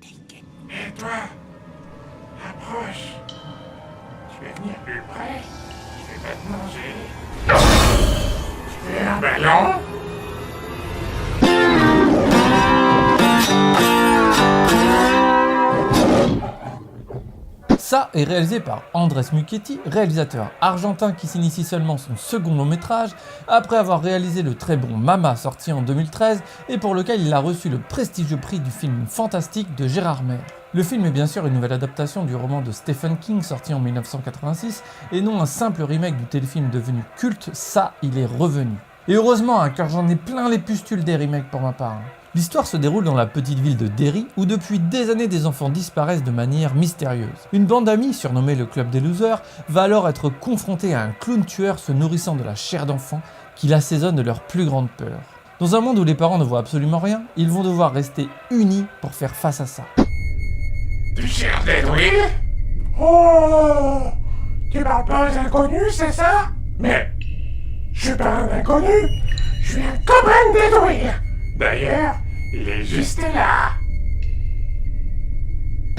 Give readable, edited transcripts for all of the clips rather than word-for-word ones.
Et toi, approche. Tu vas venir plus près. Je vais pas te manger. Tu es un ballon? Ça est réalisé par Andrés Muschietti, réalisateur argentin qui s'initie seulement son second long métrage, après avoir réalisé le très bon Mama sorti en 2013 et pour lequel il a reçu le prestigieux prix du film fantastique de Gérard May. Le film est bien sûr une nouvelle adaptation du roman de Stephen King sorti en 1986 et non un simple remake du téléfilm devenu culte, Ça, il est revenu. Et heureusement, car j'en ai plein les pustules des remakes pour ma part. L'histoire se déroule dans la petite ville de Derry, où depuis des années des enfants disparaissent de manière mystérieuse. Une bande d'amis, surnommée le Club des Losers, va alors être confrontée à un clown tueur se nourrissant de la chair d'enfant qui l'assaisonne de leur plus grande peur. Dans un monde où les parents ne voient absolument rien, ils vont devoir rester unis pour faire face à ça. Tu cherches d'Edwin? Oh! Tu parles pas aux inconnus, c'est ça? Mais je suis pas un inconnu, je suis un copain d'Edwin. D'ailleurs, il est juste là.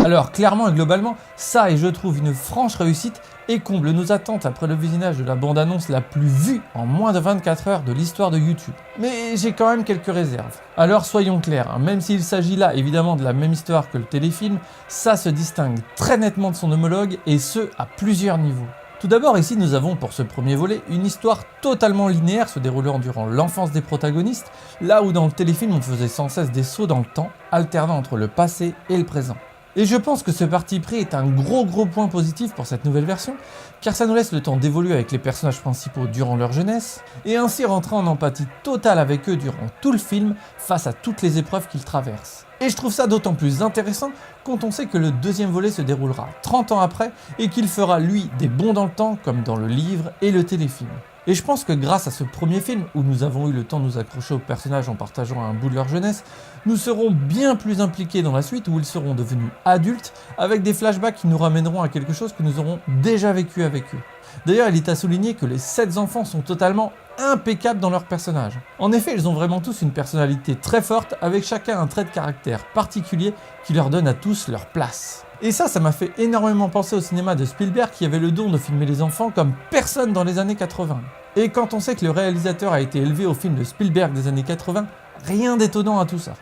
Alors clairement et globalement, ça est je trouve une franche réussite et comble nos attentes après le visionnage de la bande-annonce la plus vue en moins de 24 heures de l'histoire de YouTube. Mais j'ai quand même quelques réserves. Alors soyons clairs, même s'il s'agit là évidemment de la même histoire que le téléfilm, ça se distingue très nettement de son homologue et ce à plusieurs niveaux. Tout d'abord, ici nous avons pour ce premier volet une histoire totalement linéaire se déroulant durant l'enfance des protagonistes, là où dans le téléfilm on faisait sans cesse des sauts dans le temps, alternant entre le passé et le présent. Et je pense que ce parti pris est un gros point positif pour cette nouvelle version, car ça nous laisse le temps d'évoluer avec les personnages principaux durant leur jeunesse, et ainsi rentrer en empathie totale avec eux durant tout le film face à toutes les épreuves qu'ils traversent. Et je trouve ça d'autant plus intéressant quand on sait que le deuxième volet se déroulera 30 ans après et qu'il fera lui des bonds dans le temps comme dans le livre et le téléfilm. Et je pense que grâce à ce premier film, où nous avons eu le temps de nous accrocher aux personnages en partageant un bout de leur jeunesse, nous serons bien plus impliqués dans la suite où ils seront devenus adultes avec des flashbacks qui nous ramèneront à quelque chose que nous aurons déjà vécu avec eux. D'ailleurs, il est à souligner que les 7 enfants sont totalement impeccables dans leurs personnages. En effet, ils ont vraiment tous une personnalité très forte, avec chacun un trait de caractère particulier qui leur donne à tous leur place. Et ça m'a fait énormément penser au cinéma de Spielberg qui avait le don de filmer les enfants comme personne dans les années 80. Et quand on sait que le réalisateur a été élevé au film de Spielberg des années 80, rien d'étonnant à tout ça.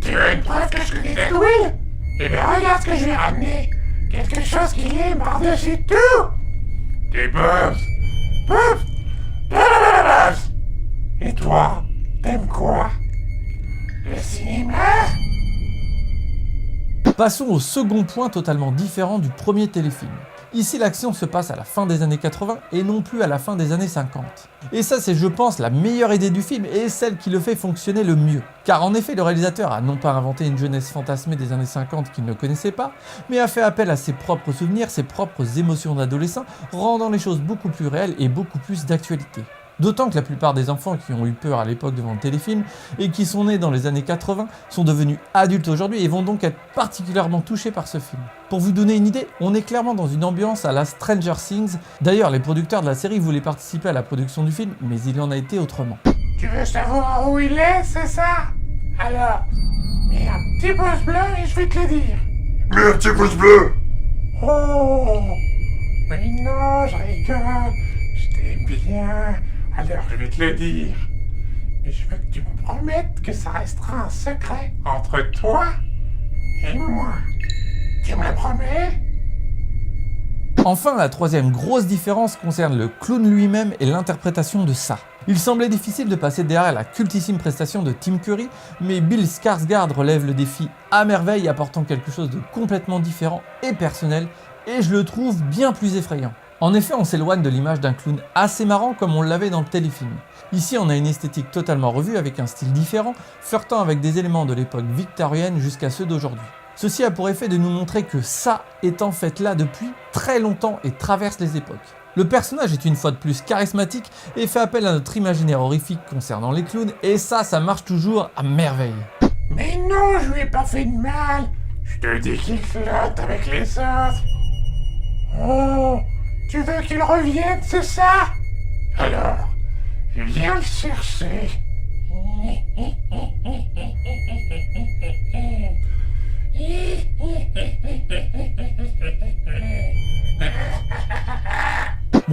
Tu veux une preuve que je connais d'Edwin? Eh bien regarde ce que je vais ramener. Quelque chose qui est par-dessus tout. Des bobs. Bobs. Bobs. Et toi, t'aimes quoi? Le cinéma? Passons au second point totalement différent du premier téléfilm. Ici, l'action se passe à la fin des années 80 et non plus à la fin des années 50. Et ça, c'est je pense la meilleure idée du film et celle qui le fait fonctionner le mieux. Car en effet, le réalisateur a non pas inventé une jeunesse fantasmée des années 50 qu'il ne connaissait pas, mais a fait appel à ses propres souvenirs, ses propres émotions d'adolescent, rendant les choses beaucoup plus réelles et beaucoup plus d'actualité. D'autant que la plupart des enfants qui ont eu peur à l'époque devant le téléfilm et qui sont nés dans les années 80 sont devenus adultes aujourd'hui et vont donc être particulièrement touchés par ce film. Pour vous donner une idée, on est clairement dans une ambiance à la Stranger Things. D'ailleurs, les producteurs de la série voulaient participer à la production du film, mais il en a été autrement. Tu veux savoir où il est, c'est ça? Alors, mets un petit pouce bleu et je vais te le dire. Mets un petit pouce bleu! Oh! Mais non, je rigole. Je t'aime bien. Alors je vais te le dire. Mais je veux que tu me promettes que ça restera un secret entre toi et moi. Tu me le promets? Enfin, la troisième grosse différence concerne le clown lui-même et l'interprétation de ça. Il semblait difficile de passer derrière la cultissime prestation de Tim Curry, mais Bill Skarsgård relève le défi à merveille, apportant quelque chose de complètement différent et personnel, et je le trouve bien plus effrayant. En effet, on s'éloigne de l'image d'un clown assez marrant comme on l'avait dans le téléfilm. Ici, on a une esthétique totalement revue avec un style différent, flirtant avec des éléments de l'époque victorienne jusqu'à ceux d'aujourd'hui. Ceci a pour effet de nous montrer que ça est en fait là depuis très longtemps et traverse les époques. Le personnage est une fois de plus charismatique et fait appel à notre imaginaire horrifique concernant les clowns, et ça marche toujours à merveille. Mais non, je lui ai pas fait de mal. Je te dis qu'il flotte avec les autres. Oh, tu veux qu'il revienne, c'est ça? Alors, viens le chercher.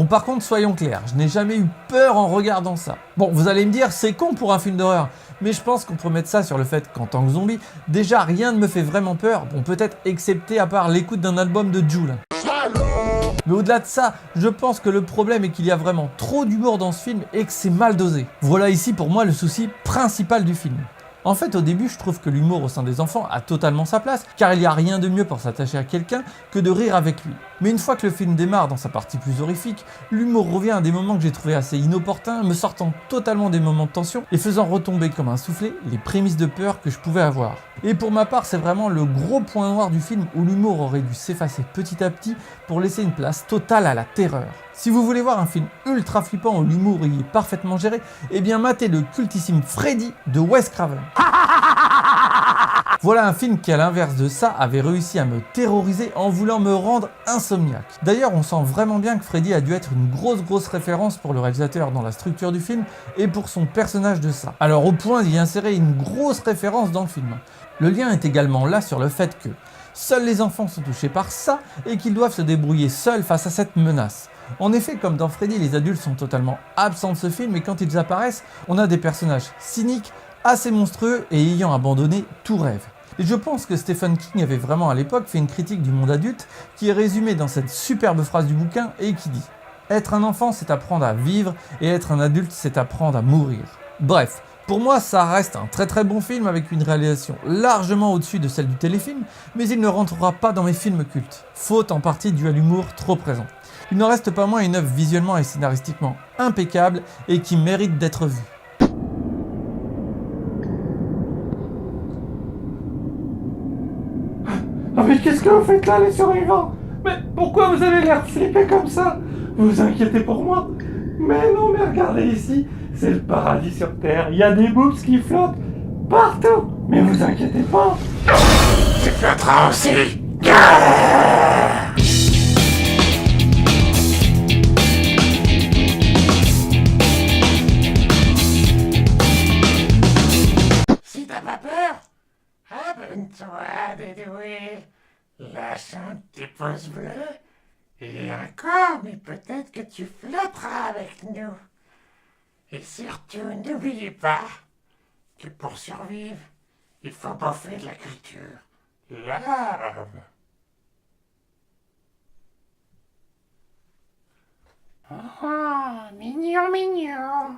Bon, par contre, soyons clairs, je n'ai jamais eu peur en regardant ça. Bon, vous allez me dire, c'est con pour un film d'horreur, mais je pense qu'on peut mettre ça sur le fait qu'en tant que zombie, déjà rien ne me fait vraiment peur, bon peut-être excepté à part l'écoute d'un album de Jul. Mais au-delà de ça, je pense que le problème est qu'il y a vraiment trop d'humour dans ce film et que c'est mal dosé. Voilà ici pour moi le souci principal du film. En fait, au début, je trouve que l'humour au sein des enfants a totalement sa place, car il n'y a rien de mieux pour s'attacher à quelqu'un que de rire avec lui. Mais une fois que le film démarre dans sa partie plus horrifique, l'humour revient à des moments que j'ai trouvé assez inopportuns, me sortant totalement des moments de tension et faisant retomber comme un soufflet les prémices de peur que je pouvais avoir. Et pour ma part, c'est vraiment le gros point noir du film où l'humour aurait dû s'effacer petit à petit pour laisser une place totale à la terreur. Si vous voulez voir un film ultra flippant où l'humour y est parfaitement géré, eh bien matez le cultissime Freddy de Wes Craven. Voilà un film qui, à l'inverse de ça, avait réussi à me terroriser en voulant me rendre insomniaque. D'ailleurs, on sent vraiment bien que Freddy a dû être une grosse référence pour le réalisateur dans la structure du film et pour son personnage de ça. Alors au point d'y insérer une grosse référence dans le film. Le lien est également là sur le fait que seuls les enfants sont touchés par ça et qu'ils doivent se débrouiller seuls face à cette menace. En effet, comme dans Freddy, les adultes sont totalement absents de ce film et quand ils apparaissent, on a des personnages cyniques, assez monstrueux et ayant abandonné tout rêve. Et je pense que Stephen King avait vraiment à l'époque fait une critique du monde adulte qui est résumée dans cette superbe phrase du bouquin et qui dit « Être un enfant, c'est apprendre à vivre et être un adulte, c'est apprendre à mourir ». Bref, pour moi, ça reste un très bon film avec une réalisation largement au-dessus de celle du téléfilm, mais il ne rentrera pas dans mes films cultes, faute en partie due à l'humour trop présent. Il n'en reste pas moins une œuvre visuellement et scénaristiquement impeccable et qui mérite d'être vue. Ah mais qu'est-ce que vous faites là les survivants? Mais pourquoi vous avez l'air flippé comme ça? Vous vous inquiétez pour moi? Mais non mais regardez ici, c'est le paradis sur terre, il y a des boobs qui flottent partout. Mais vous inquiétez pas. Tu flottera aussi. Si t'as pas peur, abonne-toi Dédouille. Lâche un petit pouce bleu. Et encore, mais peut-être que tu flotteras avec nous. Et surtout, n'oubliez pas que pour survivre, il faut bouffer de la culture. Love. Oh, mignon.